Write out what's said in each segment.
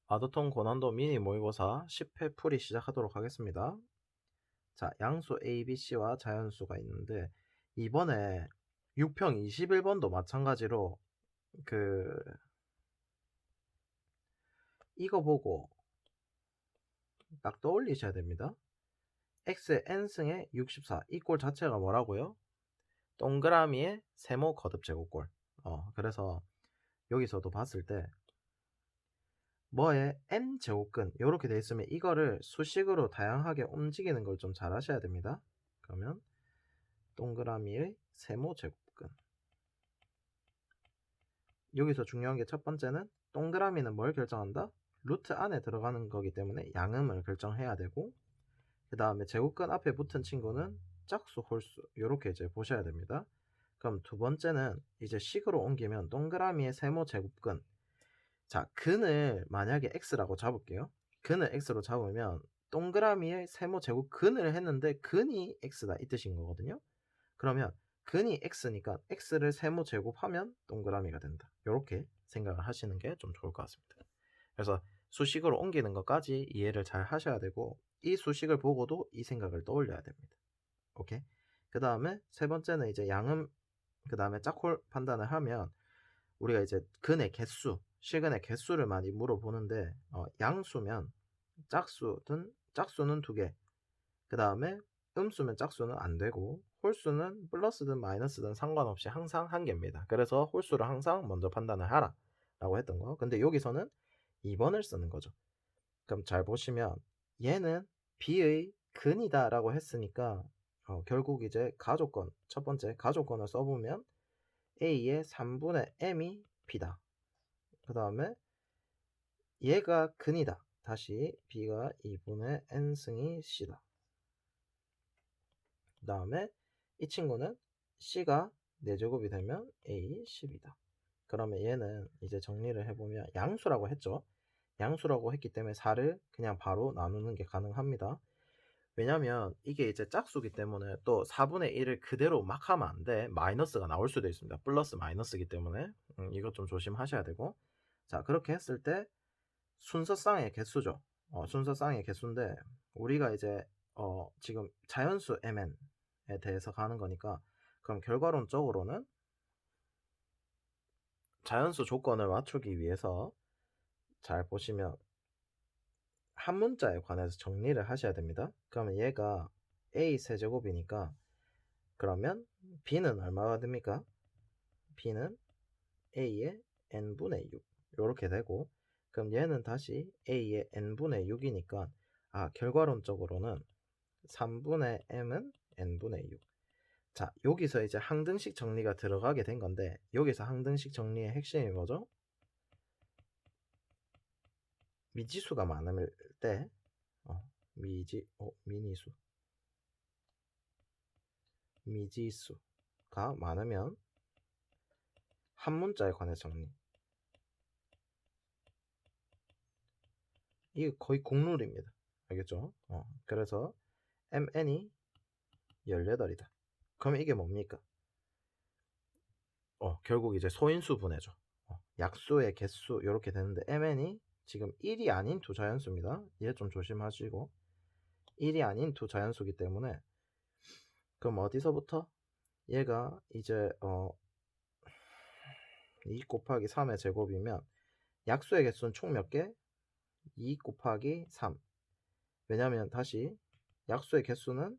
아드톤 고난도 미니 모의고사 10회 풀이 시작하도록 하겠습니다. 자, 양수 A, B, C와 자연수가 있는데 이번에 6평 21번도 마찬가지로 이거 보고 딱 떠올리셔야 됩니다. x의 n승의 64 이 꼴 자체가 뭐라고요? 동그라미의 세모 거듭 제곱꼴. 그래서 여기서도 봤을 때 뭐에 n 제곱근 이렇게 돼 있으면 이거를 수식으로 다양하게 움직이는 걸 좀 잘 하셔야 됩니다. 그러면 동그라미의 세모 제곱근. 여기서 중요한 게 첫 번째는 동그라미는 뭘 결정한다? 루트 안에 들어가는 거기 때문에 양음을 결정해야 되고, 그 다음에 제곱근 앞에 붙은 친구는 짝수, 홀수 이렇게 이제 보셔야 됩니다. 그럼 두 번째는 이제 식으로 옮기면 동그라미의 세모 제곱근. 자, 근을 만약에 x라고 잡을게요. 근을 x로 잡으면 동그라미의 세모 제곱근을 했는데 근이 x다 이 뜻인 거거든요. 그러면 근이 x니까 x를 세모 제곱하면 동그라미가 된다. 이렇게 생각을 하시는 게 좀 좋을 것 같습니다. 그래서 수식으로 옮기는 것까지 이해를 잘 하셔야 되고, 이 수식을 보고도 이 생각을 떠올려야 됩니다. 오케이? 그 다음에 세 번째는 이제 양음, 그 다음에 짝홀 판단을 하면 우리가 이제 근의 개수, 실근의 개수를 많이 물어보는데, 양수면 짝수는 2개, 그 다음에 음수면 짝수는 안 되고, 홀수는 플러스든 마이너스든 상관없이 항상 1개입니다. 그래서 홀수를 항상 먼저 판단을 하라 라고 했던 거. 근데 여기서는 2번을 쓰는 거죠. 그럼 잘 보시면 얘는 B의 근이다 라고 했으니까 결국 이제 가조건, 첫 번째 가조건을 써보면 A의 3분의 M이 B다. 그 다음에 얘가 근이다. 다시 B가 2분의 N승이 C다. 그 다음에 이 친구는 C가 4제곱이 되면 A 10이다. 그러면 얘는 이제 정리를 해보면 양수라고 했죠. 양수라고 했기 때문에 4를 그냥 바로 나누는 게 가능합니다. 왜냐면 이게 이제 짝수기 때문에 또 4분의 1을 그대로 막 하면 안 돼. 마이너스가 나올 수도 있습니다. 플러스 마이너스이기 때문에 이거 좀 조심하셔야 되고, 자, 그렇게 했을 때 순서쌍의 개수죠. 순서쌍의 개수인데 우리가 이제 지금 자연수 mn에 대해서 가는 거니까, 그럼 결과론적으로는 자연수 조건을 맞추기 위해서 잘 보시면 한 문자에 관해서 정리를 하셔야 됩니다. 그러면 얘가 a 세제곱이니까 그러면 b는 얼마가 됩니까? b는 a의 n분의 6 이렇게 되고, 그럼 얘는 다시 a의 n분의 6이니까 결과론적으로는 3분의 m은 n분의 6. 자, 여기서 이제 항등식 정리가 들어가게 된 건데, 여기서 항등식 정리의 핵심이 뭐죠? 미지수가 많을 때 미지수가 많으면 한 문자에 관해서 정리. 이게 거의 국룰입니다. 알겠죠? 그래서 mn이 18이다. 그럼 이게 뭡니까? 결국 이제 소인수 분해죠. 약수의 개수 이렇게 되는데 mn이 지금 1이 아닌 두 자연수입니다. 얘 좀 조심하시고, 1이 아닌 두 자연수기 때문에 그럼 어디서부터 얘가 이제 2 곱하기 3의 제곱이면 약수의 개수는 총 몇 개? 2 곱하기 3. 왜냐면 다시 약수의 개수는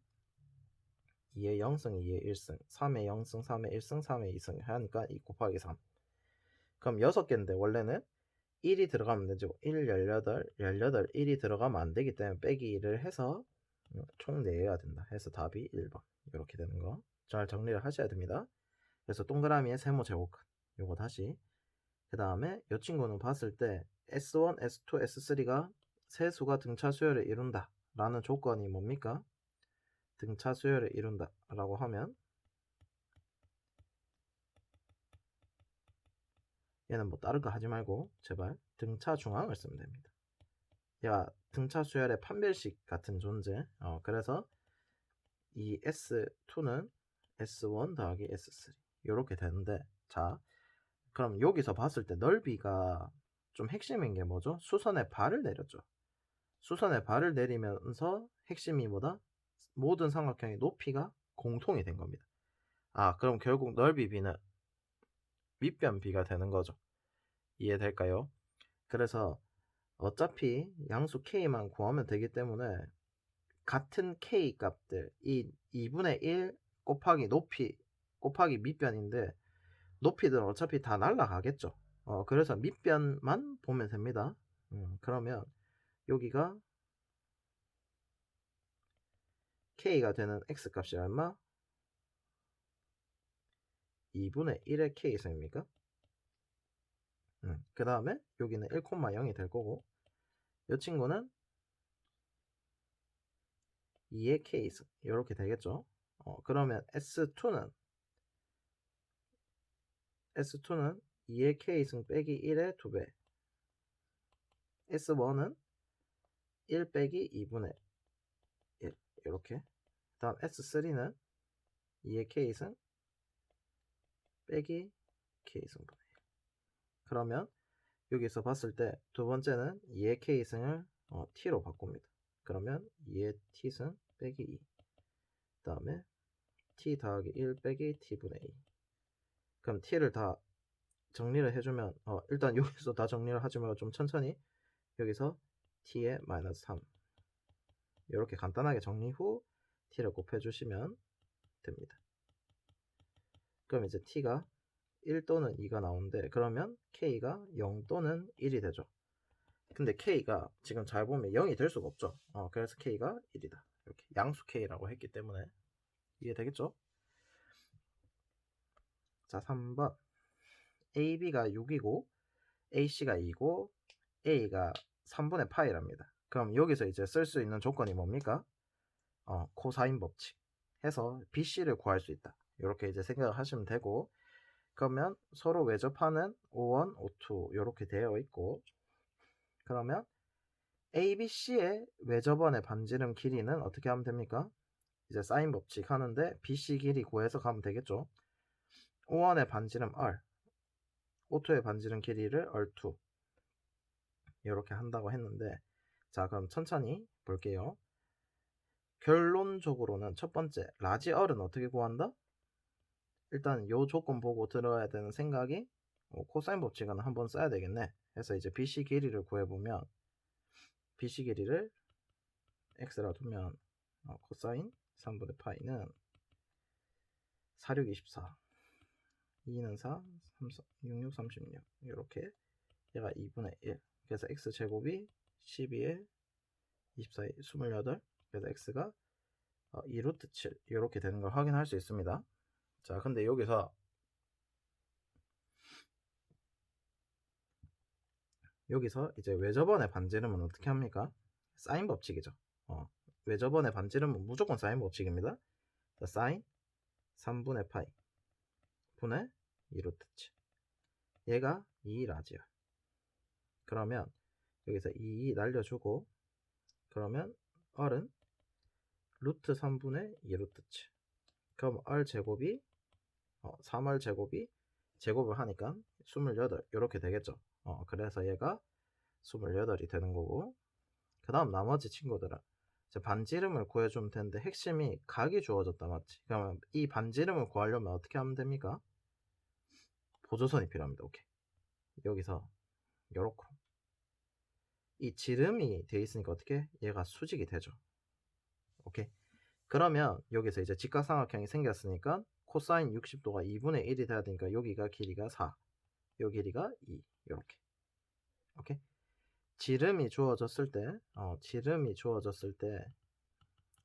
2의 0승, 2의 1승, 3의 0승, 3의 1승, 3의 2승 하니까 2 곱하기 3. 그럼 6개인데 원래는 1이 들어가면 되죠. 1, 18, 18, 1이 들어가면 안 되기 때문에 빼기 1을 해서 총 내야 된다. 해서 답이 1번. 이렇게 되는 거. 잘 정리를 하셔야 됩니다. 그래서 동그라미의 세모 제곱근. 요거 다시. 그 다음에 이 친구는 봤을 때 S1, S2, S3가 세 수가 등차 수열을 이룬다 라는 조건이 뭡니까? 등차 수열을 이룬다 라고 하면 얘는 뭐 다른 거 하지 말고 제발 등차 중앙을 쓰면 됩니다. 얘가 등차 수열의 판별식 같은 존재. 그래서 이 S2는 S1 더하기 S3 이렇게 되는데, 자, 그럼 여기서 봤을 때 넓이가 좀 핵심인 게 뭐죠? 수선의 발을 내렸죠. 수선의 발을 내리면서 핵심이 뭐다? 모든 삼각형의 높이가 공통이 된 겁니다. 아, 그럼 결국 넓이 b는 밑변 b가 되는 거죠. 이해될까요? 그래서 어차피 양수 k만 구하면 되기 때문에 같은 k 값들, 이 2분의 1 곱하기 높이 곱하기 밑변인데 높이들은 어차피 다 날라가겠죠. 그래서 밑변만 보면 됩니다. 그러면 여기가 k가 되는 x값이 얼마? 2분의 1의 k승입니까? 그 다음에 여기는 1,0이 될 거고 이 친구는 2의 k승 이렇게 되겠죠. 그러면 S2는 2의 k승 빼기 1의 2배, S1은 1 빼기 2분의 1 이렇게. 다음 S3는 2의 k승 빼기 k승분의 1. 그러면 여기서 봤을 때 두 번째는 2의 k승을 t로 바꿉니다. 그러면 2의 t승 빼기 2. 그 다음에 t 더하기 1 빼기 t분의 2. 그럼 t를 다 정리를 해주면 일단 여기서 다 정리를 하지 말고 좀 천천히 여기서 t의 마이너스 3 이렇게 간단하게 정리 후 t를 곱해주시면 됩니다. 그럼 이제 t가 1 또는 2가 나오는데 그러면 k가 0 또는 1이 되죠. 근데 k가 지금 잘 보면 0이 될 수가 없죠. 그래서 k가 1이다. 이렇게 양수 k라고 했기 때문에 이해되겠죠? 자, 3번 AB가 6이고 AC가 2고 A가 3분의 파이랍니다. 그럼 여기서 이제 쓸 수 있는 조건이 뭡니까? 코사인 법칙 해서 BC를 구할 수 있다. 이렇게 이제 생각을 하시면 되고 그러면 서로 외접하는 O1, O2 이렇게 되어 있고 그러면 ABC의 외접원의 반지름 길이는 어떻게 하면 됩니까? 이제 사인 법칙 하는데 BC 길이 구해서 가면 되겠죠. O1의 반지름 R, O2의 반지름 길이를 R2 이렇게 한다고 했는데 자 그럼 천천히 볼게요. 결론적으로는 첫 번째 라지 R은 어떻게 구한다? 일단 요 조건 보고 들어야 되는 생각이 코사인 법칙은 한번 써야 되겠네. 그래서 이제 BC 길이를 구해보면 BC 길이를 x라 두면 코사인 3분의 파이는 4, 6, 24 2는 4, 3, 6, 6, 36 이렇게 얘가 2분의 1 그래서 x제곱이 12에 24에 28 그래서 x가 2루트 7 이렇게 되는 걸 확인할 수 있습니다. 자 근데 여기서 이제 외접원의 반지름은 어떻게 합니까? 사인 법칙이죠. 외접원의 반지름은 무조건 사인 법칙입니다. 자, 사인 3분의 파이 분의 2루트 7 얘가 2라지야. 그러면 여기서 2 날려주고 그러면 R은 루트 3분의 2루트 7 그럼 R 제곱이 3R 제곱이 제곱을 하니까 28 이렇게 되겠죠. 그래서 얘가 28이 되는 거고 그 다음 나머지 친구들은 이제 반지름을 구해주면 되는데 핵심이 각이 주어졌다 맞지? 그러면 이 반지름을 구하려면 어떻게 하면 됩니까? 보조선이 필요합니다. 오케이. 여기서 요렇게 이 지름이 되어 있으니까 어떻게? 얘가 수직이 되죠. 오케이. 그러면 여기서 이제 직각삼각형이 생겼으니까 코사인 60도가 2분의 1이 돼야 되니까 여기가 길이가 4 요 길이가 2 이렇게. 오케이. 지름이 주어졌을 때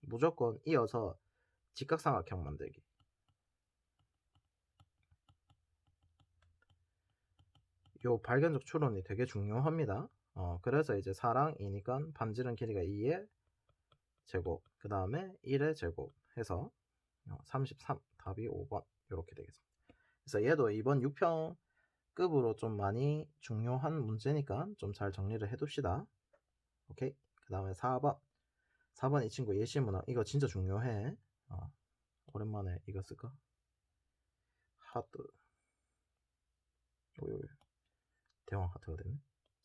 무조건 이어서 직각삼각형 만들기. 요 발견적 추론이 되게 중요합니다. 그래서 이제 4랑 2니까 반지름 길이가 2의 제곱 그 다음에 1의 제곱 해서 33 답이 5번 이렇게 되겠습니다. 그래서 얘도 이번 6평급으로 좀 많이 중요한 문제니까 좀 잘 정리를 해둡시다. 오케이. 그 다음에 4번 이 친구 예시 문항 이거 진짜 중요해. 오랜만에 이거 쓸까? 하트 대왕 하트가 됐네.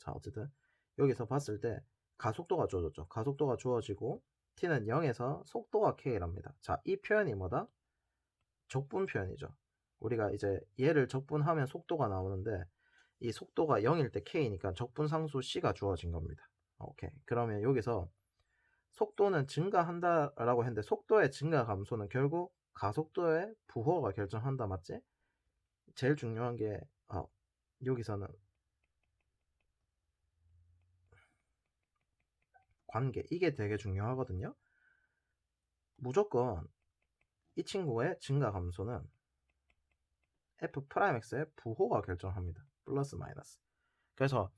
자, 어쨌든 여기서 봤을 때 가속도가 주어졌죠. 가속도가 주어지고 t는 0에서 속도가 k랍니다. 자, 이 표현이 뭐다? 적분 표현이죠. 우리가 이제 얘를 적분하면 속도가 나오는데 이 속도가 0일 때 k니까 적분상수 c가 주어진 겁니다. 오케이. 그러면 여기서 속도는 증가한다라고 했는데 속도의 증가 감소는 결국 가속도의 부호가 결정한다, 맞지? 제일 중요한 게 여기서는 관계, 이게 되게 중요하거든요. 무조건 이 친구의 증가 감소는 f'x의 부호가 결정합니다. 플러스 마이너스. 그래서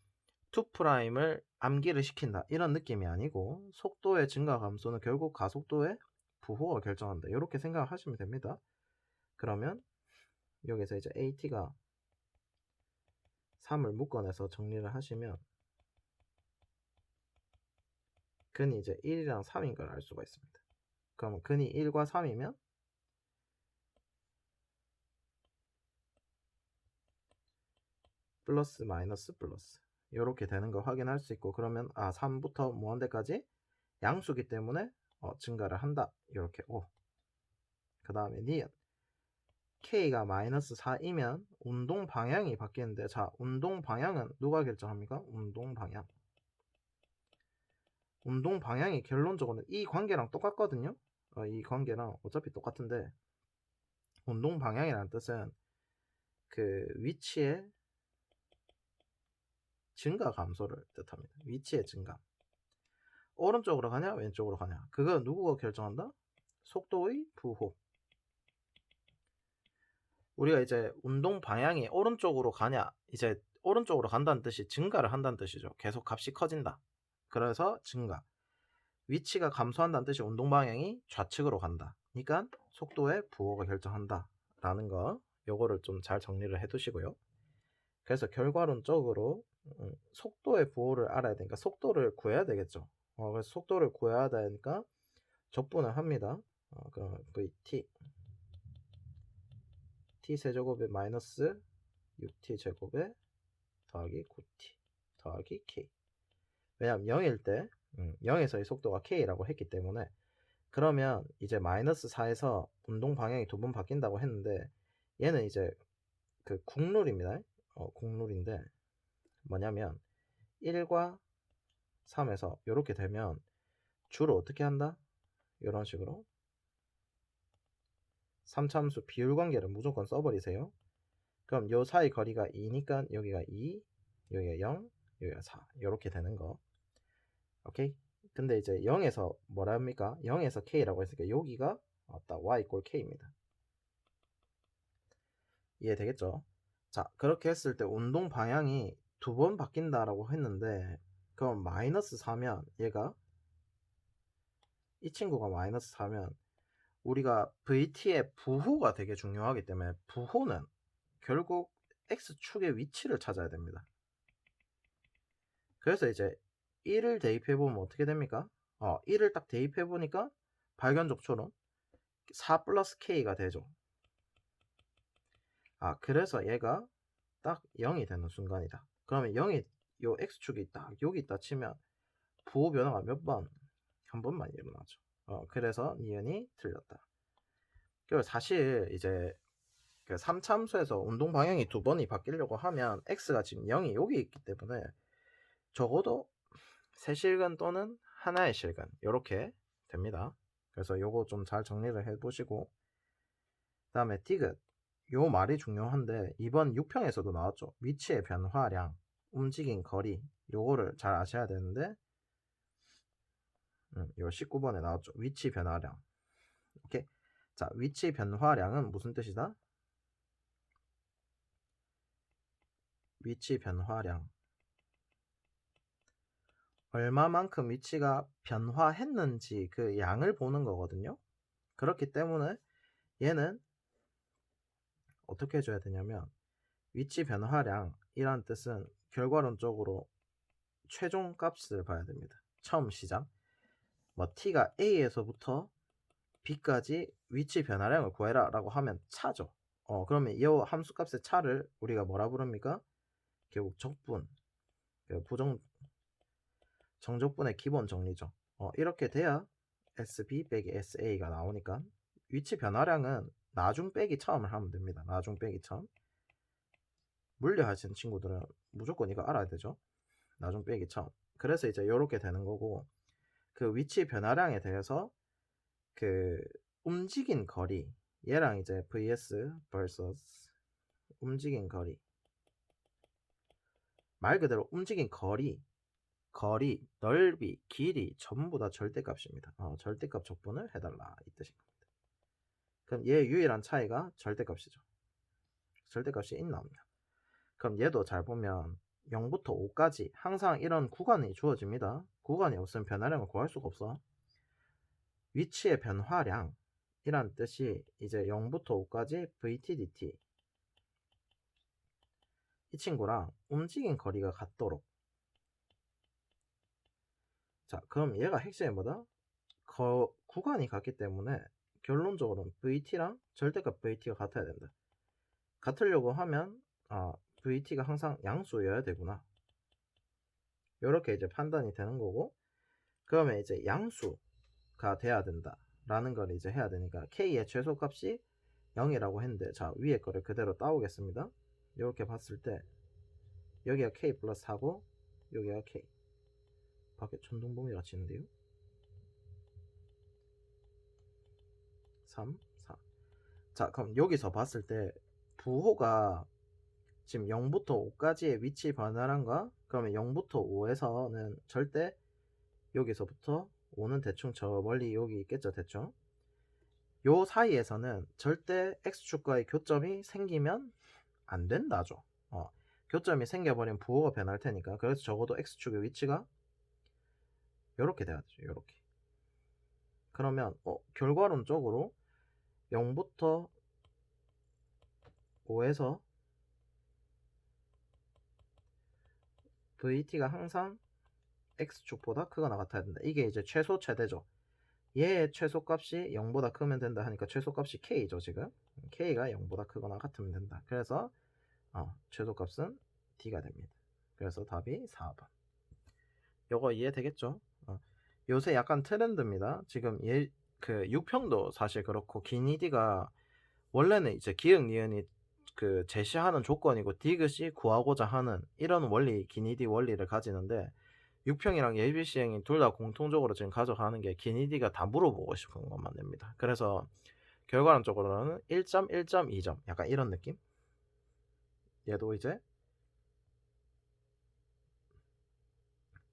2'을 암기를 시킨다 이런 느낌이 아니고 속도의 증가 감소는 결국 가속도의 부호가 결정한다, 이렇게 생각하시면 됩니다. 그러면 여기서 이제 at가 3을 묶어내서 정리를 하시면 근이 이제 1이랑 3인 걸 알 수가 있습니다. 그러면 근이 1과 3이면 플러스 마이너스 플러스 이렇게 되는 거 확인할 수 있고, 그러면 3부터 무한대까지 양수기 때문에 증가를 한다, 이렇게. 그 다음에 니은 k가 마이너스 4이면 운동 방향이 바뀌는데, 자, 운동 방향은 누가 결정합니까? 운동 방향. 운동 방향이 결론적으로는 이 관계랑 똑같거든요. 이 관계랑 어차피 똑같은데, 운동 방향이라는 뜻은 그 위치의 증가 감소를 뜻합니다. 위치의 증가. 오른쪽으로 가냐 왼쪽으로 가냐, 그거 누구가 결정한다? 속도의 부호. 우리가 이제 운동 방향이 오른쪽으로 가냐, 이제 오른쪽으로 간다는 뜻이 증가를 한다는 뜻이죠. 계속 값이 커진다. 그래서 증가. 위치가 감소한다는 뜻이 운동 방향이 좌측으로 간다. 그러니까 속도의 부호가 결정한다 라는 거, 요거를 좀 잘 정리를 해 두시고요. 그래서 결과론적으로 속도의 부호를 알아야 되니까 속도를 구해야 되겠죠. 그래서 속도를 구해야 되니까 적분을 합니다. 그럼 vt t세제곱에 마이너스 6t제곱에 더하기 9t 더하기 k. 왜냐면 0일 때 0에서의 속도가 k라고 했기 때문에. 그러면 이제 마이너스 4에서 운동 방향이 두 번 바뀐다고 했는데, 얘는 이제 그 국룰입니다. 국룰인데 뭐냐면 1과 3에서 이렇게 되면 주로 어떻게 한다? 이런 식으로 3참수 비율관계를 무조건 써버리세요. 그럼 요 사이 거리가 2니까 여기가 2, 여기가 0, 여기가 4 이렇게 되는 거. 오케이? 근데 이제 0에서 뭐라 합니까? 0에서 k라고 했으니까 여기가 딱 y = k입니다. 이해되겠죠? 자, 그렇게 했을 때 운동 방향이 두 번 바뀐다라고 했는데, 그럼 마이너스 4면 얘가, 이 친구가 마이너스 4면 우리가 vt의 부호가 되게 중요하기 때문에 부호는 결국 x축의 위치를 찾아야 됩니다. 그래서 이제 1을 대입해보면 어떻게 됩니까? 1을 딱 대입해보니까 발견적초론 4 플러스 k가 되죠. 그래서 얘가 딱 0이 되는 순간이다. 그러면 0이 요 x축이 딱 여기 있다 치면 부호 변화가 몇 번? 한 번만 일어나죠. 그래서 니은이 틀렸다. 그리고 사실 이제 그 3참수에서 운동 방향이 두 번이 바뀌려고 하면 x가 지금 0이 여기 있기 때문에 적어도 세 실근 또는 하나의 실근 이렇게 됩니다. 그래서 요거 좀 잘 정리를 해 보시고, 그 다음에 디귿, 요 말이 중요한데 이번 6평에서도 나왔죠. 위치의 변화량, 움직인 거리, 요거를 잘 아셔야 되는데 요 19번에 나왔죠. 위치 변화량. 오케이. 자, 위치 변화량은 무슨 뜻이다? 위치 변화량, 얼마만큼 위치가 변화했는지 그 양을 보는 거거든요. 그렇기 때문에 얘는 어떻게 해줘야 되냐면, 위치 변화량이란 뜻은 결과론적으로 최종 값을 봐야 됩니다. 처음 시작, 뭐 t가 a에서부터 b까지 위치 변화량을 구해라 라고 하면 차죠. 그러면 이 함수값의 차를 우리가 뭐라 부릅니까? 결국 적분, 그 정적분의 기본 정리죠. 이렇게 돼야 SB 빼기 SA가 나오니까 위치 변화량은 나중 빼기 처음을 하면 됩니다. 나중 빼기 처음. 물리 하시는 친구들은 무조건 이거 알아야 되죠. 나중 빼기 처음. 그래서 이제 이렇게 되는 거고, 그 위치 변화량에 대해서 그 움직인 거리, 얘랑 이제 vs vs 움직인 거리, 말 그대로 움직인 거리, 넓이, 길이 전부 다 절대값입니다. 절대값 적분을 해달라 이 뜻인 겁니다. 그럼 얘 유일한 차이가 절대값이죠. 절대값이 1 나옵니다. 그럼 얘도 잘 보면 0부터 5까지 항상 이런 구간이 주어집니다. 구간이 없으면 변화량을 구할 수가 없어. 위치의 변화량 이란 뜻이 이제 0부터 5까지 VTDT 이 친구랑 움직인 거리가 같도록. 자, 그럼 얘가 핵심이 뭐다? 구간이 같기 때문에 결론적으로는 VT랑 절대값 VT가 같아야 된다. 같으려고 하면 VT가 항상 양수여야 되구나. 이렇게 이제 판단이 되는 거고, 그러면 이제 양수가 돼야 된다 라는 걸 이제 해야 되니까 K의 최소값이 0이라고 했는데, 자, 위에 거를 그대로 따오겠습니다. 이렇게 봤을 때 여기가 K 플러스 4고 여기가 K. 밖에 천둥번개가 치는데요. 3, 4. 자, 그럼 여기서 봤을 때 부호가 지금 0부터 5까지의 위치 변화량과, 그러면 0부터 5에서는 절대 여기서부터 5는 대충 저 멀리 여기 있겠죠, 대충. 요 사이에서는 절대 x축과의 교점이 생기면 안 된다죠. 교점이 생겨버리면 부호가 변할 테니까. 그래서 적어도 x축의 위치가 요렇게 돼야 되죠. 요렇게. 그러면 결과론적으로 0부터 5에서 VT가 항상 x축보다 크거나 같아야 된다. 이게 이제 최소 최대죠. 얘의 최소값이 0보다 크면 된다 하니까 최소값이 K죠, 지금. K가 0보다 크거나 같으면 된다. 그래서 최소값은 D가 됩니다. 그래서 답이 4번. 요거 이해되겠죠? 요새 약간 트렌드입니다. 지금 그 6평도 사실 그렇고, 기니디가 원래는 이제 기역 니은이 그 제시하는 조건이고 디귿이 구하고자 하는 이런 원리, 기니디 원리를 가지는데, 6평이랑 예비시행이 둘 다 공통적으로 지금 가져가는 게 기니디가 다 물어보고 싶은 것만 냅니다. 그래서 결과론적으로는 1점, 1점, 2점 약간 이런 느낌? 얘도 이제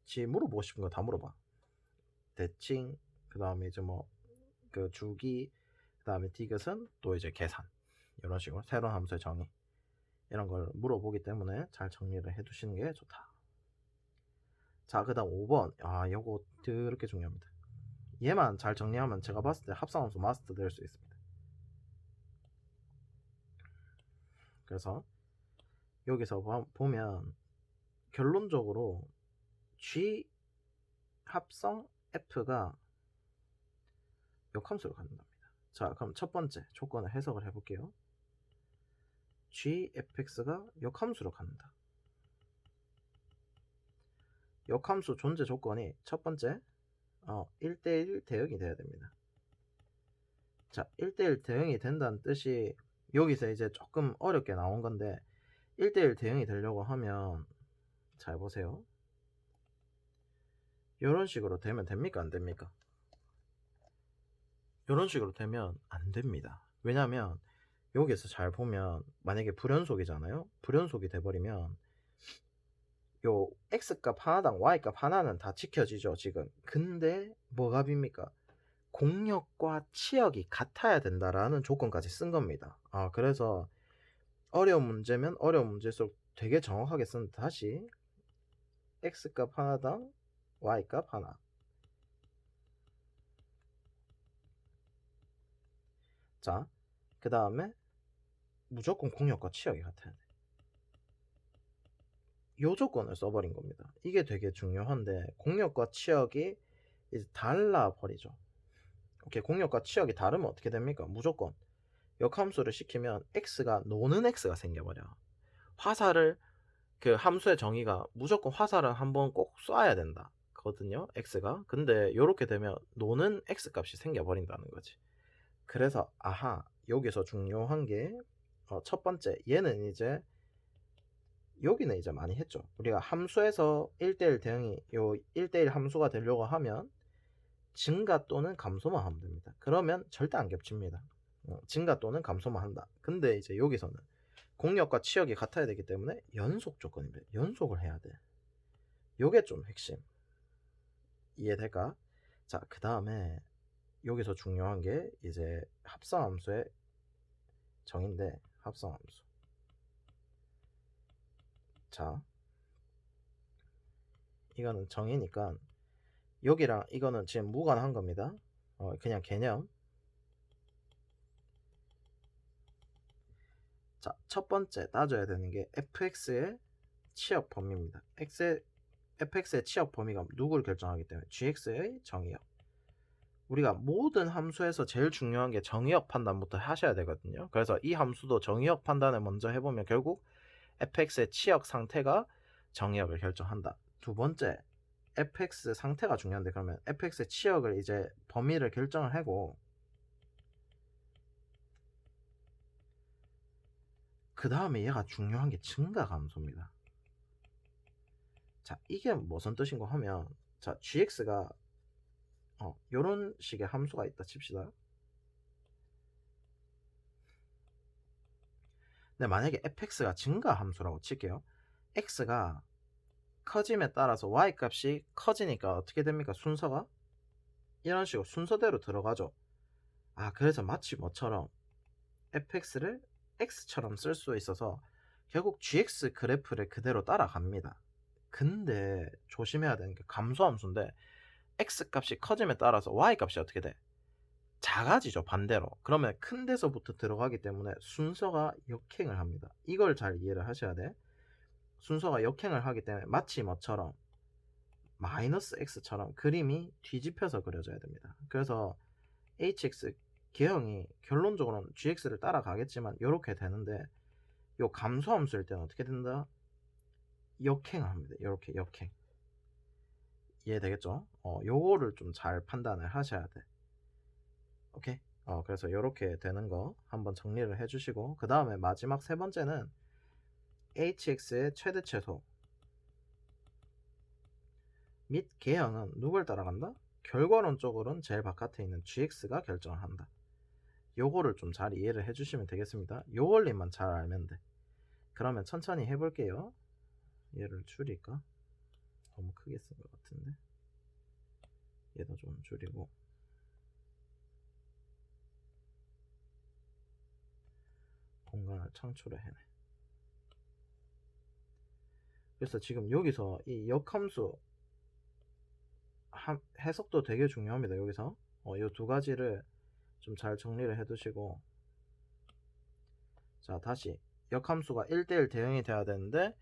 지 물어보고 싶은 거 다 물어봐. 대칭, 그 다음에 이제 뭐 그 주기, 그 다음에 디귿은 또 이제 계산, 이런 식으로 새로운 함수의 정의, 이런 걸 물어보기 때문에 잘 정리를 해두시는 게 좋다. 자, 그 다음 5번. 요거 더럽게 중요합니다. 얘만 잘 정리하면 제가 봤을 때 합성함수 마스터 될 수 있습니다. 그래서 여기서 보면 결론적으로 G 합성 F가 역함수로 갖는답니다. 자, 그럼 첫 번째 조건을 해석을 해볼게요. GFX가 역함수로 갖는다. 역함수 존재 조건이 첫 번째 1대1 대응이 돼야 됩니다. 자, 1대1 대응이 된다는 뜻이 여기서 이제 조금 어렵게 나온 건데, 1대1 대응이 되려고 하면 잘 보세요. 이런 식으로 되면 됩니까? 안 됩니까? 이런 식으로 되면 안 됩니다. 왜냐면 여기서 잘 보면 만약에 불연속이잖아요. 불연속이 돼버리면 요 x값 하나당 y값 하나는 다 지켜지죠, 지금. 근데 뭐가 빕니까? 공역과 치역이 같아야 된다라는 조건까지 쓴 겁니다. 그래서 어려운 문제면 어려운 문제일수록 되게 정확하게 쓴, 다시 x값 하나당 y값 하나. 자, 그 다음에 무조건 공역과 치역이 같아야 돼. 요 조건을 써버린 겁니다. 이게 되게 중요한데, 공역과 치역이 이제 달라버리죠. 오케이, 공역과 치역이 다르면 어떻게 됩니까? 무조건 역함수를 시키면 x가 노는 x가 생겨버려. 화살을 그 함수의 정의가 무조건 화살은 한번 꼭 쏴야 된다 거든요, x가. 근데 요렇게 되면 노는 x 값이 생겨버린다는 거지. 그래서 아하, 여기서 중요한 게 첫 번째, 얘는 이제 여기는 이제 많이 했죠. 우리가 함수에서 1대1 대응이 요 1대1 함수가 되려고 하면 증가 또는 감소만 하면 됩니다. 그러면 절대 안 겹칩니다. 증가 또는 감소만 한다. 근데 이제 여기서는 공역과 치역이 같아야 되기 때문에 연속 조건입니다. 연속을 해야 돼. 요게 좀 핵심. 이해될까? 자, 그 다음에 여기서 중요한 게 이제 합성함수의 정의인데, 합성함수. 자, 이거는 정의니까 여기랑 이거는 지금 무관한 겁니다. 그냥 개념. 자, 첫 번째 따져야 되는 게 fx의 치역 범위입니다. fx의 치역 범위가 누구를 결정하기 때문에 gx의 정의역. 우리가 모든 함수에서 제일 중요한 게 정의역 판단부터 하셔야 되거든요. 그래서 이 함수도 정의역 판단을 먼저 해보면 결국 fx의 치역 상태가 정의역을 결정한다. 두 번째, fx 상태가 중요한데, 그러면 fx의 치역을 이제 범위를 결정을 하고, 그 다음에 얘가 중요한 게 증가 감소입니다. 자, 이게 무슨 뜻인가 하면, 자, gx가 요런 식의 함수가 있다 칩시다. 근데 만약에 fx가 증가 함수라고 칠게요. x가 커짐에 따라서 y 값이 커지니까 어떻게 됩니까? 순서가 이런 식으로 순서대로 들어가죠. 그래서 마치 뭐처럼 fx를 x처럼 쓸 수 있어서 결국 gx 그래프를 그대로 따라갑니다. 근데 조심해야 되는 게 감소함수인데 x 값이 커짐에 따라서 y 값이 어떻게 돼? 작아지죠, 반대로. 그러면 큰 데서부터 들어가기 때문에 순서가 역행을 합니다. 이걸 잘 이해를 하셔야 돼. 순서가 역행을 하기 때문에 마치 뭐처럼 마이너스 x처럼 그림이 뒤집혀서 그려져야 됩니다. 그래서 hx 개형이 결론적으로는 gx를 따라가겠지만 이렇게 되는데, 요 감소함수일 때는 어떻게 된다? 역행을 합니다. 이렇게 역행. 이해되겠죠? 요거를 좀 잘 판단을 하셔야 돼. 오케이? 그래서 이렇게 되는 거 한번 정리를 해주시고, 그 다음에 마지막 세 번째는 hx의 최대 최소 및 개형은 누굴 따라간다? 결과론적으로는 제일 바깥에 있는 gx가 결정을 한다. 요거를 좀 잘 이해를 해주시면 되겠습니다. 요 원리만 잘 알면 돼. 그러면 천천히 해볼게요. 얘를 줄일까? 너무 크게 쓴 것 같은데. 얘도 좀 줄이고. 공간을 창출을 해내. 그래서 지금 여기서 이 역함수 해석도 되게 중요합니다. 여기서 이 두 가지를 좀 잘 정리를 해 두시고, 자, 다시 역함수가 1대1 대응이 돼야 되는데,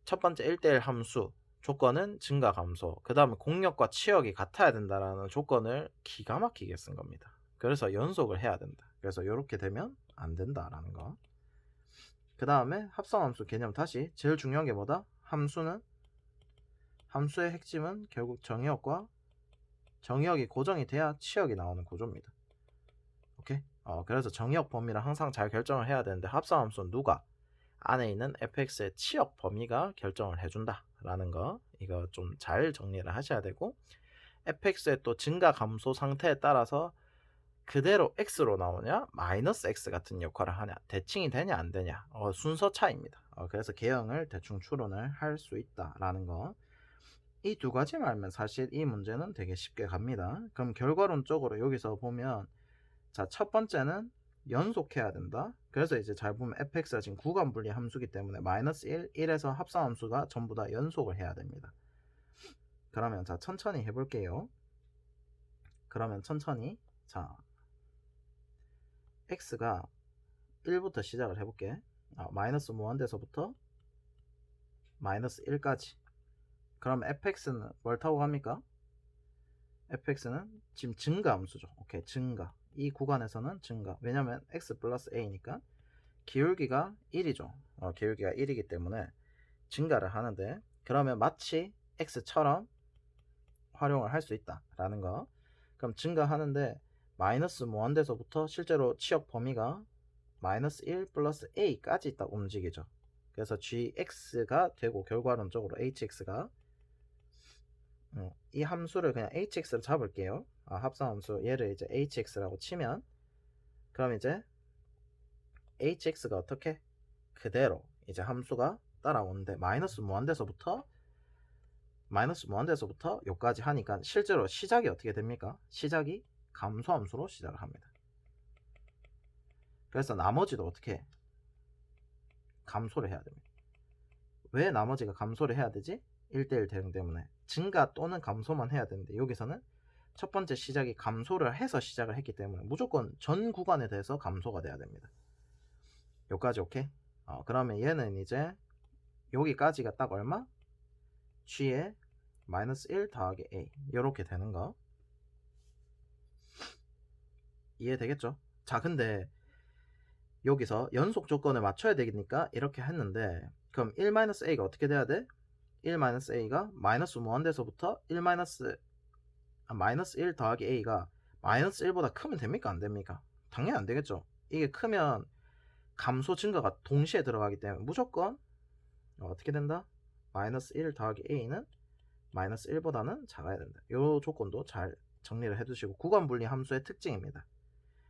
첫 번째 1대1 함수 조건은 증가 감소, 그 다음에 공역과 치역이 같아야 된다라는 조건을 기가 막히게 쓴 겁니다. 그래서 연속을 해야 된다. 그래서 이렇게 되면 안 된다라는 거. 그 다음에 합성함수 개념, 다시 제일 중요한 게 뭐다? 함수의 핵심은 결국 정의역이 고정이 돼야 치역이 나오는 구조입니다. 오케이? 그래서 정의역 범위를 항상 잘 결정을 해야 되는데, 합성함수는 누가? 안에 있는 fx의 치역 범위가 결정을 해준다 라는 거, 이거 좀 잘 정리를 하셔야 되고, fx의 또 증가 감소 상태에 따라서 그대로 x로 나오냐 마이너스 x 같은 역할을 하냐, 대칭이 되냐 안 되냐, 순서 차이입니다. 그래서 개형을 대충 추론을 할 수 있다라는 거, 이 두 가지만 알면 사실 이 문제는 되게 쉽게 갑니다. 그럼 결과론적으로 여기서 보면, 자, 첫 번째는 연속해야 된다. 그래서 이제 잘 보면 fx가 지금 구간분리 함수기 때문에 마이너스 1, 1에서 합성함수가 전부 다 연속을 해야 됩니다. 그러면 자, 천천히 해볼게요. 그러면 천천히, 자, x가 1부터 시작을 해볼게. 마이너스 무한대서부터 마이너스 1까지. 그럼 fx는 뭘 타고 갑니까? fx는 지금 증가 함수죠. 오케이, 증가. 이 구간에서는 증가. 왜냐면 x 플러스 a니까 기울기가 1이죠. 기울기가 1이기 때문에 증가를 하는데, 그러면 마치 x처럼 활용을 할 수 있다 라는 거. 그럼 증가하는데 마이너스 무한대서부터 실제로 취역 범위가 마이너스 1 플러스 a까지 딱 움직이죠. 그래서 gx가 되고 결과론적으로 hx가 이 함수를 그냥 hx로 잡을게요. 합성함수 얘를 이제 hx라고 치면, 그럼 이제 hx가 어떻게 그대로 이제 함수가 따라오는데 마이너스 무한대서부터 요까지 하니까 실제로 시작이 어떻게 됩니까? 시작이 감소함수로 시작을 합니다. 그래서 나머지도 어떻게 감소를 해야 됩니다. 왜 나머지가 감소를 해야 되지? 1대1 대응 때문에 증가 또는 감소만 해야 되는데, 여기서는 첫 번째 시작이 감소를 해서 시작을 했기 때문에 무조건 전 구간에 대해서 감소가 돼야 됩니다. 여기까지 오케이? 그러면 얘는 이제 여기까지가 딱 얼마? g에 마이너스 1 더하기 a 이렇게 되는 거 이해되겠죠? 자, 근데 여기서 연속 조건을 맞춰야 되니까 이렇게 했는데, 그럼 1-a가 어떻게 돼야 돼? 1-a가 마이너스 무한대서부터 마이너스 1 더하기 a가 마이너스 1보다 크면 됩니까? 안 됩니까? 당연히 안 되겠죠. 이게 크면 감소 증가가 동시에 들어가기 때문에 무조건 어떻게 된다? 마이너스 1 더하기 a는 마이너스 1보다는 작아야 된다. 이 조건도 잘 정리를 해두시고, 구간분리 함수의 특징입니다.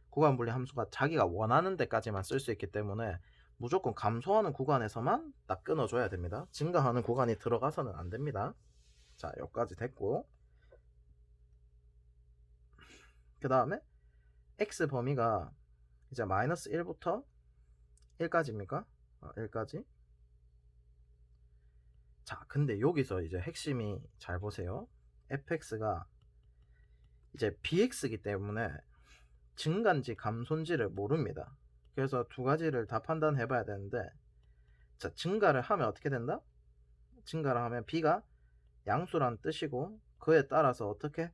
구간분리 함수가 자기가 원하는 데까지만 쓸 수 있기 때문에 무조건 감소하는 구간에서만 딱 끊어줘야 됩니다. 증가하는 구간이 들어가서는 안 됩니다. 자, 여기까지 됐고, 그 다음에 x 범위가 이제 마이너스 1부터 1까지입니까? 1까지. 자, 근데 여기서 이제 핵심이, 잘 보세요. fx가 이제 bx이기 때문에 증가인지 감소인지를 모릅니다. 그래서 두 가지를 다 판단해 봐야 되는데, 자, 증가를 하면 어떻게 된다? 증가를 하면 b가 양수란 뜻이고, 그에 따라서 어떻게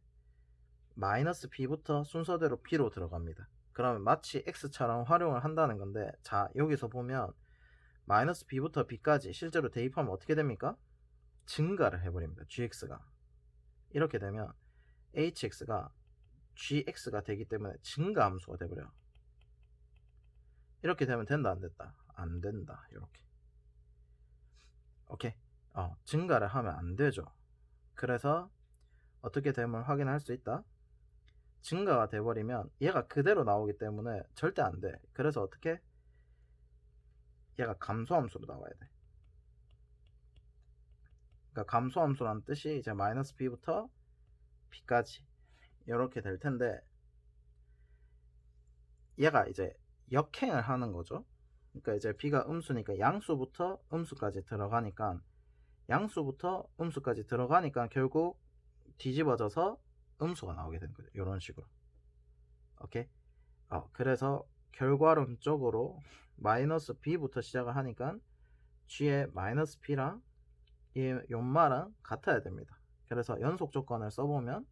마이너스 b부터 순서대로 b로 들어갑니다. 그러면 마치 x처럼 활용을 한다는 건데, 자, 여기서 보면 마이너스 b부터 b까지 실제로 대입하면 어떻게 됩니까? 증가를 해버립니다. gx가. 이렇게 되면 hx가 gx가 되기 때문에 증가 함수가 돼버려. 이렇게 되면 된다, 안 된다? 안 된다. 이렇게. 오케이. 증가를 하면 안 되죠. 그래서 어떻게 됨을 확인할 수 있다. 증가가 돼버리면 얘가 그대로 나오기 때문에 절대 안 돼. 그래서 어떻게? 얘가 감소함수로 나와야 돼. 그러니까 감소함수라는 뜻이 이제 마이너스 b부터 b까지 이렇게 될 텐데, 얘가 이제 역행을 하는 거죠. 그러니까 이제 b가 음수니까 양수부터 음수까지 들어가니까, 결국 뒤집어져서 음수가 나오게 되는 거죠. 이런 식으로. 오케이. 그래서 결과론적으로 마이너스 b부터 시작을 하니까 g의 마이너스 b랑 이 연마랑 같아야 됩니다. 그래서 연속 조건을 써보면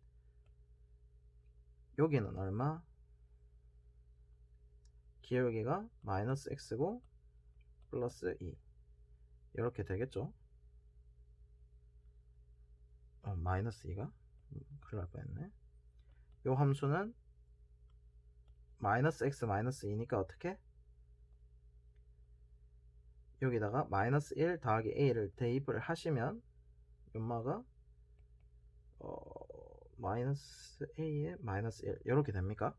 여기는 얼마? 기울기가 마이너스 x고 플러스 2 이렇게 되겠죠. 마이너스 2가 큰일 날 뻔했네. 요 함수는 마이너스 x 마이너스 2니까 어떻게? 여기다가 마이너스 1 더하기 a를 대입을 하시면 연마가 마이너스 a에 마이너스 1 이렇게 됩니까?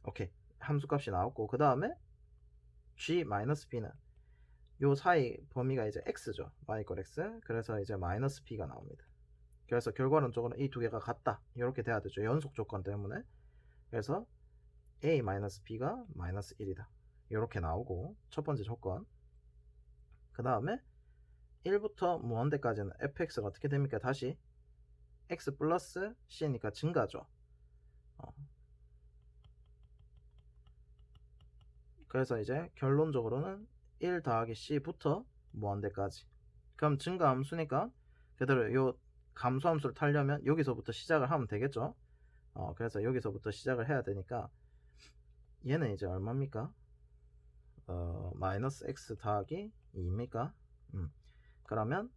오케이. 함수값이 나왔고, 그 다음에 g 마이너스 b는 요 사이 범위가 이제 x죠. y = x. 그래서 이제 마이너스 b가 나옵니다. 그래서 결과론적으로 이 두 개가 같다 이렇게 돼야 되죠. 연속 조건 때문에. 그래서 a 마이너스 b가 마이너스 1이다 이렇게 나오고, 첫 번째 조건. 그 다음에 1부터 무한대까지는 fx가 어떻게 됩니까? 다시 x 플러스 c니까 증가죠. 그래서 이제 결론적으로는 1 더하기 c부터 무한대까지. 그럼 증가 함수니까 그대로 요 감소함수를 타려면 여기서부터 시작을 하면 되겠죠. 그래서 여기서부터 시작을 해야 되니까 얘는 이제 얼마입니까? 마이너스 x 더하기 2입니까? 그러면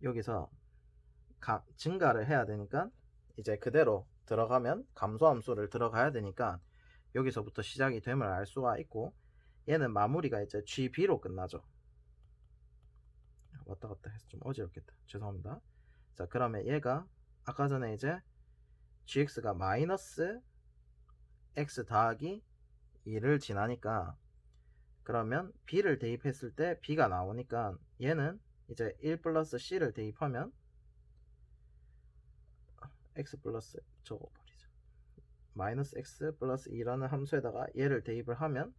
여기서 증가를 해야 되니까 이제 그대로 들어가면 감소함수를 들어가야 되니까 여기서부터 시작이 됨을 알 수가 있고, 얘는 마무리가 이제 GB로 끝나죠. 왔다 갔다 해서 좀 어지럽겠다. 죄송합니다. 자, 그러면 얘가 아까 전에 이제 gx가 마이너스 x 더하기 2를 지나니까, 그러면 b를 대입했을 때 b가 나오니까 얘는 이제 1 플러스 c를 대입하면 x 플러스 적어버리자. 마이너스 x 플러스 2라는 함수에다가 얘를 대입을 하면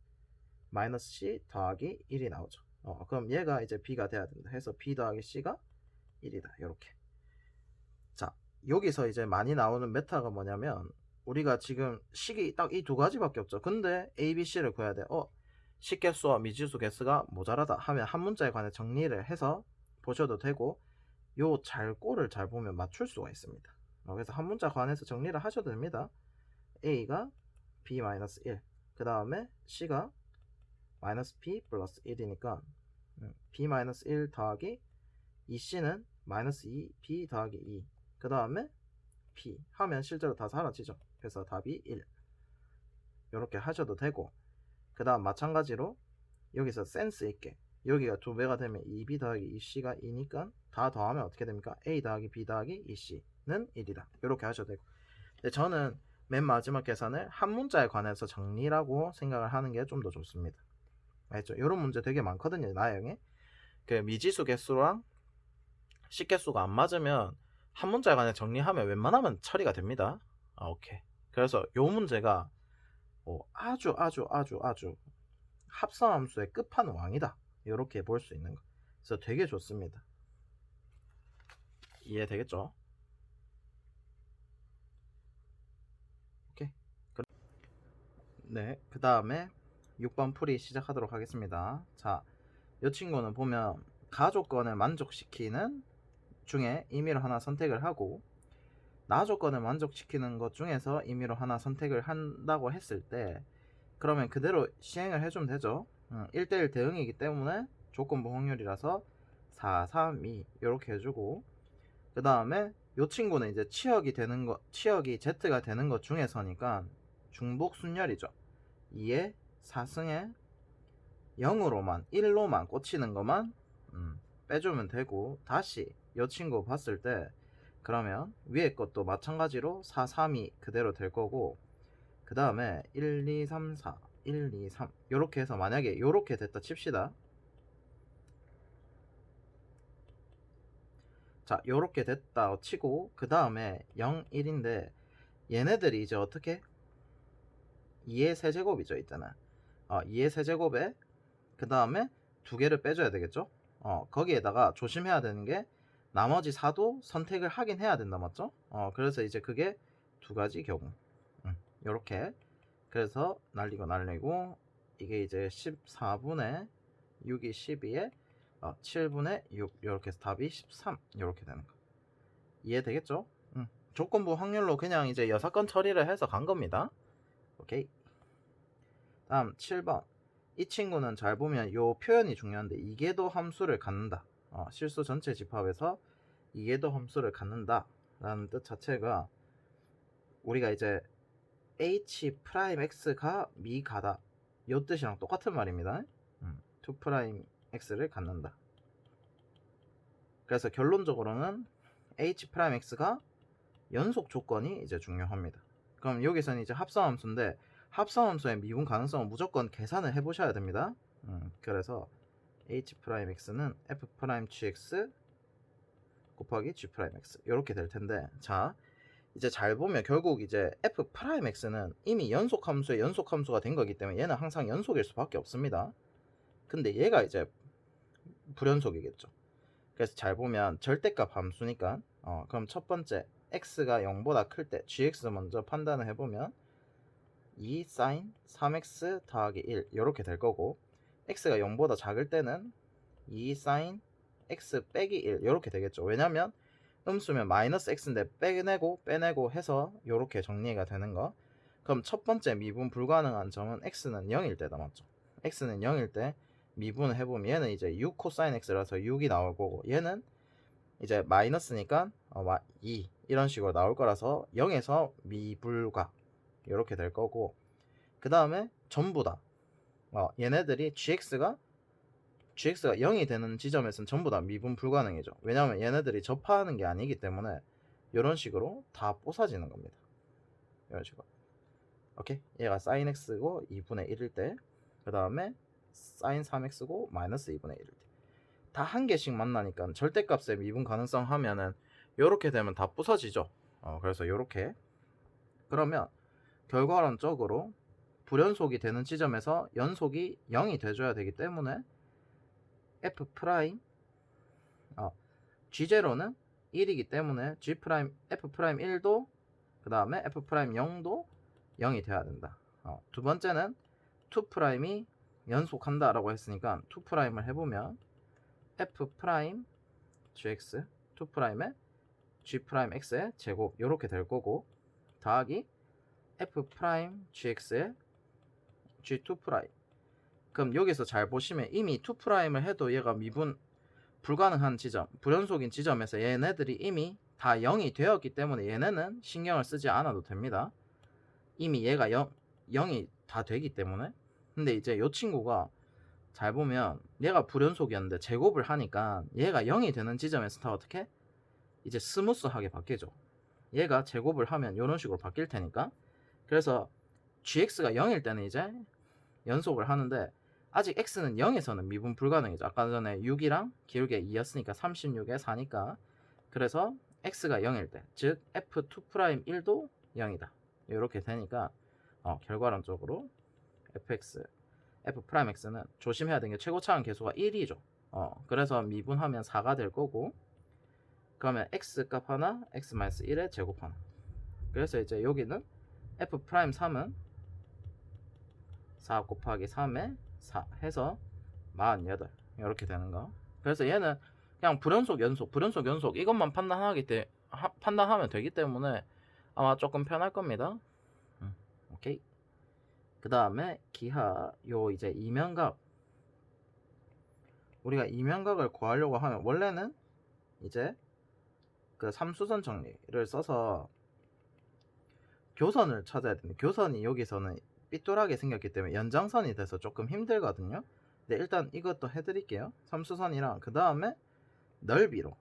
마이너스 c 더하기 1이 나오죠. 그럼 얘가 이제 b가 돼야 된다 해서 b 더하기 c가 1이다. 이렇게. 자, 여기서 이제 많이 나오는 메타가 뭐냐면, 우리가 지금 식이 딱 이 두 가지밖에 없죠. 근데 a, b, c를 구해야 돼. 식개수와 미지수 개수가 모자라다 하면 한 문자에 관해 정리를 해서 보셔도 되고, 요 꼴을 잘 보면 맞출 수가 있습니다. 그래서 한 문자 관해서 정리를 하셔도 됩니다. a가 b-1, 그 다음에 c가 마이너스 b 플러스 1이니까 b-1 더하기 2c는 마이너스 2b 더하기 2, 그 다음에 p 하면 실제로 다 사라지죠. 그래서 답이 1. 이렇게 하셔도 되고, 그 다음 마찬가지로 여기서 센스 있게 여기가 2배가 되면 2b 더하기 2c가 2니까 다 더하면 어떻게 됩니까? a 더하기 b 더하기 2c는 1이다. 이렇게 하셔도 되고, 근데 저는 맨 마지막 계산을 한 문자에 관해서 정리라고 생각을 하는 게 좀 더 좋습니다. 알죠? 이런 문제 되게 많거든요. 나영에 그 미지수 개수랑 식개수가 안 맞으면 한 문자에 관해 정리하면 웬만하면 처리가 됩니다. 오케이. 그래서 요 문제가 아주 합성함수의 끝판왕이다. 이렇게 볼 수 있는 거. 그래서 되게 좋습니다. 이해되겠죠? 오케이. 네, 그 다음에 6번 풀이 시작하도록 하겠습니다. 자, 이 친구는 보면 가조건을 만족시키는 중에 임의로 하나 선택을 하고, 나조건을 만족시키는 것 중에서 임의로 하나 선택을 한다고 했을 때, 그러면 그대로 시행을 해주면 되죠. 1대1 대응이기 때문에 조건부 확률이라서 4, 3, 2 이렇게 해주고, 그 다음에 이 친구는 이제 치역이 z가 되는 것 중에서니까 중복 순열이죠. 2에 4승에 0으로만 1로만 꽂히는 것만 빼주면 되고, 다시 이 친구 봤을 때 그러면 위에 것도 마찬가지로 4, 3, 2 그대로 될 거고, 그 다음에 1, 2, 3, 4 1, 2, 3 요렇게 해서 만약에 요렇게 됐다 칩시다. 자, 요렇게 됐다 치고, 그 다음에 0, 1인데 얘네들이 이제 어떻게 2의 세제곱이죠. 있잖아. 2의 세제곱에 그 다음에 두 개를 빼줘야 되겠죠. 거기에다가 조심해야 되는 게 나머지 4도 선택을 하긴 해야 된다. 맞죠? 그래서 이제 그게 두 가지 경우. 요렇게. 그래서 날리고 이게 이제 14분의 6이 12에 7분의 6 이렇게 해서 답이 13 이렇게 되는 거. 이해되겠죠? 조건부 확률로 그냥 이제 여사건 처리를 해서 간 겁니다. 오케이. 다음 7번. 이 친구는 잘 보면 요 표현이 중요한데, 이계도 함수를 갖는다. 실수 전체 집합에서 이계도 함수를 갖는다 라는 뜻 자체가 우리가 이제 h'x가 미가다 요 뜻이랑 똑같은 말입니다. 2'x를 갖는다. 그래서 결론적으로는 h'x가 연속 조건이 이제 중요합니다. 그럼 여기서는 이제 합성함수인데, 합성함수의 미분 가능성은 무조건 계산을 해보셔야 됩니다. 그래서 h'x는 f'gx 곱하기 g'x 이렇게 될 텐데, 자 이제 잘 보면 결국 이제 f'x는 이미 연속함수의 연속함수가 된 거기 때문에 얘는 항상 연속일 수밖에 없습니다. 근데 얘가 이제 불연속이겠죠. 그래서 잘 보면 절대값 함수니까 그럼 첫 번째 x가 0보다 클 때 gx 먼저 판단을 해보면 2 sin 3x 더하기 1 이렇게 될 거고, x가 0보다 작을 때는 2 sin x 빼기 1 이렇게 되겠죠. 왜냐면 음수면 마이너스 x인데 빼내고 해서 이렇게 정리가 되는 거. 그럼 첫 번째 미분 불가능한 점은 x는 0일 때다. 맞죠? x는 0일 때 미분을 해보면 얘는 이제 6 코사인 x라서 6이 나올 거고 얘는 이제 마이너스니까 2 이런 식으로 나올 거라서 0에서 미불가 이렇게 될 거고, 그 다음에 전부 다 얘네들이 gx가 0이 되는 지점에서는 전부 다 미분 불가능이죠. 왜냐하면 얘네들이 접하는 게 아니기 때문에 이런 식으로 다 뽀사지는 겁니다. 이런 식으로. 오케이? 얘가 sin x고 2분의 1일 때, 그 다음에 sin 3x고 마이너스 2분의 1일 때, 다 한 개씩 만나니까 절대값의 미분 가능성 하면은 요렇게 되면 다 부서지죠. 그래서 요렇게. 그러면 결과론적으로 불연속이 되는 지점에서 연속이 0이 돼줘야 되기 때문에 f 프라임 g0는 1이기 때문에 g 프라임 f 프라임 1도 그 다음에 f 프라임 0도 0이 돼야 된다. 두 번째는 2 프라임이 연속한다 라고 했으니까 2 프라임을 해보면 f 프라임 gx 2 프라임에 g 프라임 x의 제곱 요렇게 될 거고, 더하기 f 프라임 gx의 g2 프라임. 그럼 여기서 잘 보시면 이미 2 프라임을 해도 얘가 미분 불가능한 지점, 불연속인 지점에서 얘네들이 이미 다 0이 되었기 때문에 얘네는 신경을 쓰지 않아도 됩니다. 이미 얘가 0이 다 되기 때문에. 근데 이제 이 친구가 잘 보면 얘가 불연속이었는데 제곱을 하니까 얘가 0이 되는 지점에서 다 어떻게? 이제 스무스하게 바뀌죠. 얘가 제곱을 하면 이런 식으로 바뀔 테니까. 그래서 gx가 0일 때는 이제 연속을 하는데 아직 x는 0에서는 미분 불가능이죠. 아까 전에 6이랑 기울기 2였으니까 36에 4니까. 그래서 x가 0일 때, 즉 f2'1도 0이다. 이렇게 되니까 결과론적으로 f'x는 조심해야 되는 게 최고차항 계수가 1이죠. 그래서 미분하면 4가 될 거고, 그러면 x값 하나, x-1의 제곱 하나. 그래서 이제 여기는 f'3은 4 곱하기 3에 4 해서 48 이렇게 되는 거. 그래서 얘는 그냥 불연속 연속 이것만 판단하면 되기 때문에 아마 조금 편할 겁니다. 오케이. 그 다음에 기하 요 이제 이면각, 우리가 이면각을 구하려고 하면 원래는 이제 그 삼수선 정리를 써서 교선을 찾아야 되는데, 교선이 여기서는 삐뚤하게 생겼기 때문에 연장선이 돼서 조금 힘들거든요. 근데 일단 이것도 해드릴게요. 삼수선이랑 그 다음에 넓이로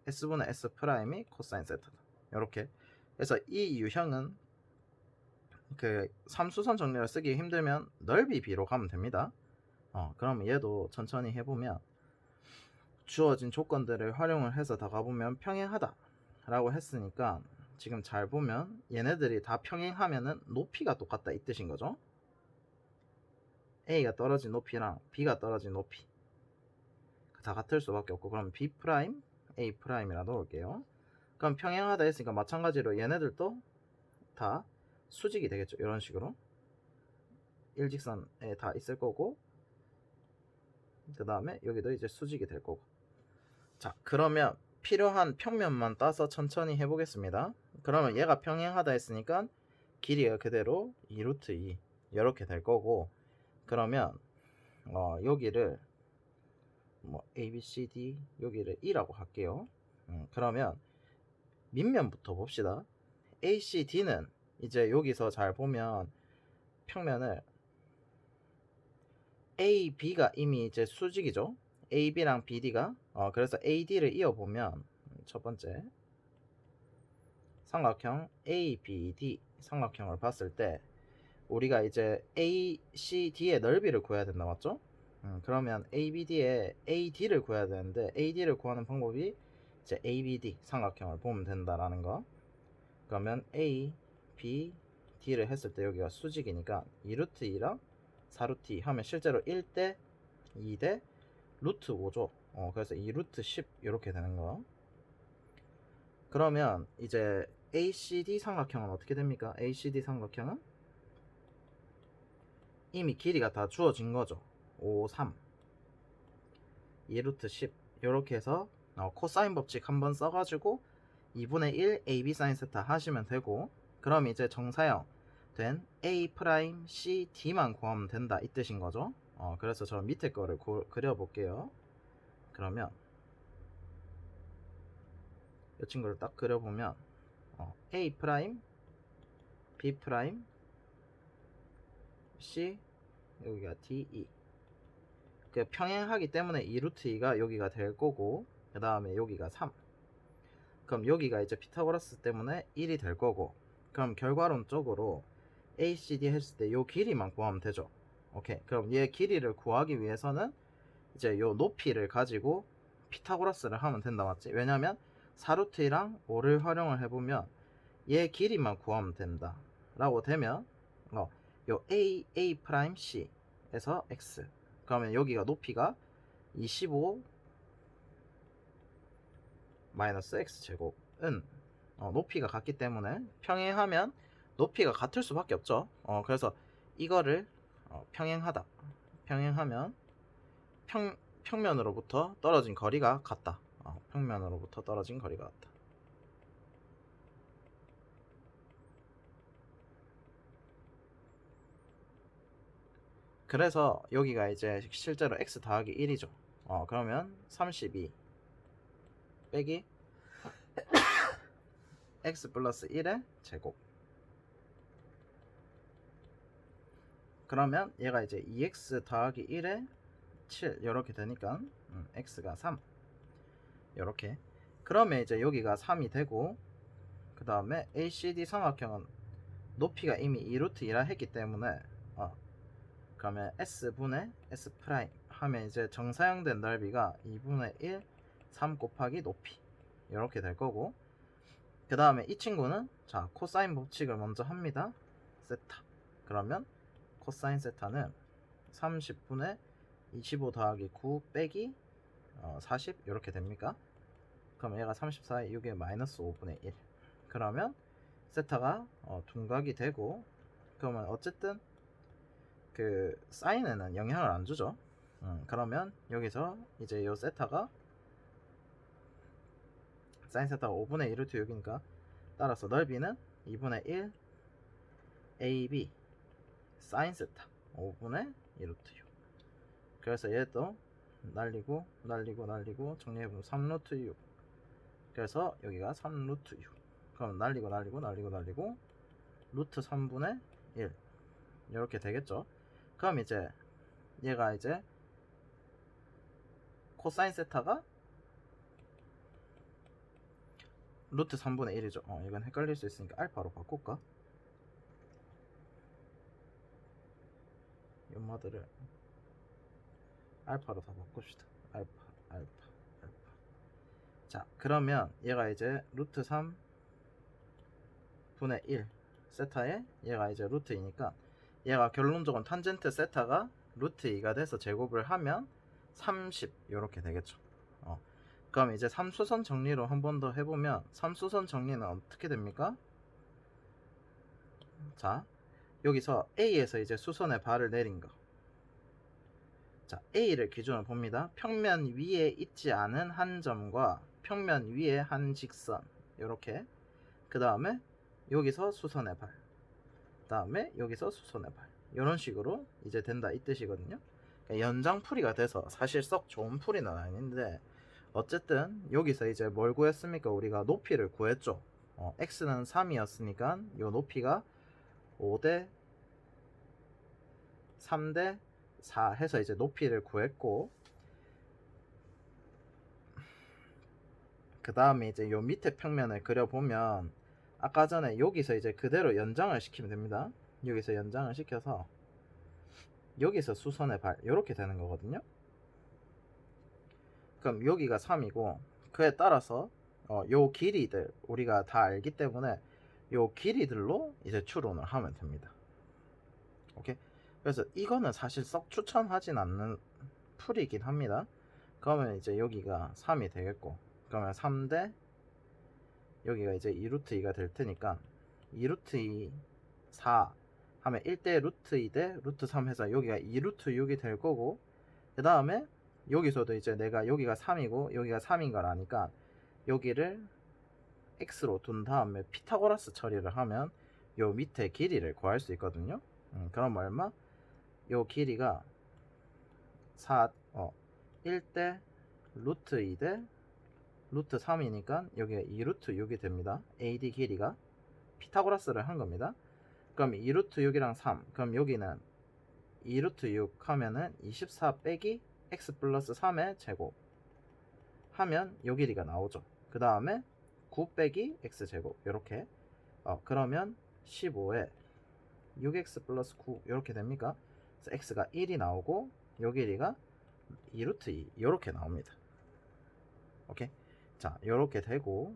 s분의 s 프라임이 코사인 세타다. 이렇게. 그래서 이 유형은 그 삼수선 정리를 쓰기 힘들면 넓이 b로 가면 됩니다. 그럼 얘도 천천히 해보면 주어진 조건들을 활용을 해서 다 가보면 평행하다 라고 했으니까, 지금 잘 보면 얘네들이 다 평행하면은 높이가 똑같다 이 뜻인 거죠. A가 떨어진 높이랑 B가 떨어진 높이 다 같을 수밖에 없고, 그럼 B 프라임, A 프라임이라 놓을게요. 그럼 평행하다 했으니까 마찬가지로 얘네들도 다 수직이 되겠죠. 이런 식으로 일직선에 다 있을 거고, 그 다음에 여기도 이제 수직이 될 거고. 자, 그러면 필요한 평면만 따서 천천히 해보겠습니다. 그러면 얘가 평행하다 했으니까 길이가 그대로 2루트 2 이렇게 될 거고, 그러면 여기를 뭐 A, B, C, D 여기를 2라고 할게요. 그러면 밑면부터 봅시다. A, C, D는 이제 여기서 잘 보면 평면을 A, B가 이미 이제 수직이죠. A, B랑 B, D가 그래서 A, D를 이어보면 첫 번째 삼각형 A, B, D 삼각형을 봤을 때 우리가 이제 A, C, D의 넓이를 구해야 된다 맞죠? 그러면 A, B, D의 AD를 구해야 되는데 AD를 구하는 방법이 이제 ABD 삼각형을 보면 된다라는 거. 그러면 A, B, D를 했을 때 여기가 수직이니까 2루트 2랑 4루트 2 하면 실제로 1대 2대 루트 5죠. 그래서 2루트 10 이렇게 되는 거. 그러면 이제 ACD 삼각형은 어떻게 됩니까? ACD 삼각형은 이미 길이가 다 주어진 거죠. 5, 3 2루트 10 이렇게 해서 코사인 법칙 한번 써가지고 2분의 1 AB 사인 세타 하시면 되고, 그럼 이제 정사형 된 A 프라임 C D만 구하면 된다 이 뜻인 거죠. 그래서 저 밑에 거를 그려볼게요. 그러면 이 친구를 딱 그려보면 A 프라임, B 프라임, C, 여기가 D, E. 그 평행하기 때문에 2루트 2가 여기가 될 거고, 그 다음에 여기가 3. 그럼 여기가 이제 피타고라스 때문에 1이 될 거고, 그럼 결과론적으로 ACD 했을 때 요 길이만 구하면 되죠. 오케이. 그럼 얘 길이를 구하기 위해서는 이제 요 높이를 가지고 피타고라스를 하면 된다, 맞지? 왜냐면 4루트 2랑 5를 활용을 해보면 얘 길이만 구하면 된다 라고 되면 요 A 프라임 C에서 X, 그러면 여기가 높이가 25 마이너스 X 제곱은 높이가 같기 때문에 평행하면 높이가 같을 수밖에 없죠. 그래서 이거를 평행하다, 평행하면 평면으로부터 떨어진 거리가 같다. 평면으로부터 떨어진 거리가 같다. 그래서 여기가 이제 실제로 x 더하기 1이죠. 그러면 32 빼기 x 플러스 1의 제곱. 그러면 얘가 이제 2x 더하기 1의 7 이렇게 되니까 x가 3 이렇게. 그러면 이제 여기가 3이 되고, 그 다음에 ACD 삼각형은 높이가 이미 2루트 2라 했기 때문에 그러면 S분의 S 프라임 하면 이제 정사형된 넓이가 2분의 1 3 곱하기 높이 이렇게 될 거고, 그 다음에 이 친구는 자 코사인 법칙을 먼저 합니다. 세타. 그러면 코사인 세타는 30분의 25 더하기 9 빼기 40 이렇게 됩니까? 그럼 얘가 34에 6에 마이너스 5분의 1. 그러면 세타가 둔각이 되고, 그러면 어쨌든 그 사인에는 영향을 안 주죠. 그러면 여기서 이제 요 세타가 사인 세타가 5분의 1루트 6이니까 따라서 넓이는 2분의 1 AB 사인 세타 5분의 1루트 6. 그래서 얘도 날리고 정리해보면 3루트 6. 그래서 여기가 3루트 6. 그럼 날리고 루트 3분의 1 이렇게 되겠죠. 그럼 이제 얘가 이제 코사인 세타가 루트 3분의 1이죠. 이건 헷갈릴 수 있으니까 알파로 바꿀까? 연마들을 알파로 다 바꿉시다. 알파. 자, 그러면 얘가 이제 루트 3분의 1 세타에 얘가 이제 루트 2니까 얘가 결론적으로 탄젠트 세타가 루트 2가 돼서 제곱을 하면 30 이렇게 되겠죠. 그럼 이제 3수선 정리로 한 번 더 해보면 3수선 정리는 어떻게 됩니까? 자, 여기서 A에서 이제 수선의 발을 내린 거. 자, A를 기준으로 봅니다. 평면 위에 있지 않은 한 점과 평면 위에 한 직선 이렇게. 그 다음에 여기서 수선의 발, 그 다음에 여기서 수선의 발, 이런 식으로 이제 된다 이 뜻이거든요. 그러니까 연장풀이가 돼서 사실 썩 좋은 풀이는 아닌데, 어쨌든 여기서 이제 뭘 구했습니까? 우리가 높이를 구했죠. x는 3이었으니까 요 높이가 5대 3대 4 해서 이제 높이를 구했고, 그 다음에 이제 요 밑에 평면을 그려보면 아까 전에 여기서 이제 그대로 연장을 시키면 됩니다. 여기서 연장을 시켜서 여기서 수선의 발 이렇게 되는 거거든요. 그럼 여기가 3이고 그에 따라서 요 길이들 우리가 다 알기 때문에 요 길이들로 이제 추론을 하면 됩니다. 오케이. 그래서 이거는 사실 썩 추천하진 않는 풀이긴 합니다. 그러면 이제 여기가 3이 되겠고, 그러면 3대 여기가 이제 2루트 2가 될 테니까 2루트 2 4 하면 1대 루트 2대 루트 3 해서 여기가 2루트 6이 될 거고, 그 다음에 여기서도 이제 내가 여기가 3이고 여기가 3인 걸 아니까 여기를 x로 둔 다음에 피타고라스 처리를 하면 요 밑에 길이를 구할 수 있거든요. 그럼 얼마? 요 길이가 1대 루트 2대 루트 3이니까 여기가 2루트 6이 됩니다. AD 길이가 피타고라스를 한 겁니다. 그럼 2루트 6이랑 3, 그럼 여기는 2루트 6 하면은 24 빼기 x 플러스 3의 제곱 하면 요 길이가 나오죠. 그 다음에 9 빼기 x 제곱 이렇게 그러면 15에 6x 플러스 9 이렇게 됩니까? 그래서 x가 1이 나오고 요 길이가 2루트 2 이렇게 나옵니다. 오케이. 자, 요렇게 되고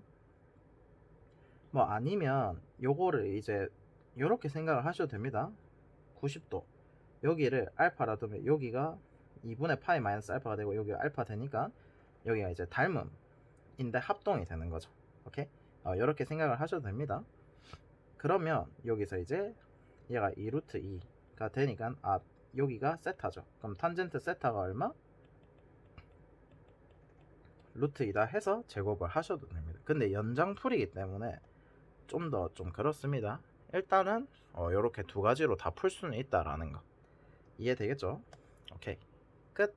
뭐 아니면 요거를 이제 요렇게 생각을 하셔도 됩니다. 90도 여기를 알파라 두면 여기가 2분의 파이 마이너스 알파가 되고 여기가 알파 되니까 여기가 이제 닮음인데 합동이 되는 거죠. 오케이. 요렇게 생각을 하셔도 됩니다. 그러면 여기서 이제 얘가 2루트 2가 되니까 여기가 세타죠. 그럼 탄젠트 세타가 얼마? 루트 2다 해서 제곱을 하셔도 됩니다. 근데 연장풀이기 때문에 좀 더 좀 그렇습니다. 일단은 요렇게 두 가지로 다 풀 수는 있다라는 거 이해되겠죠? 오케이, 끝.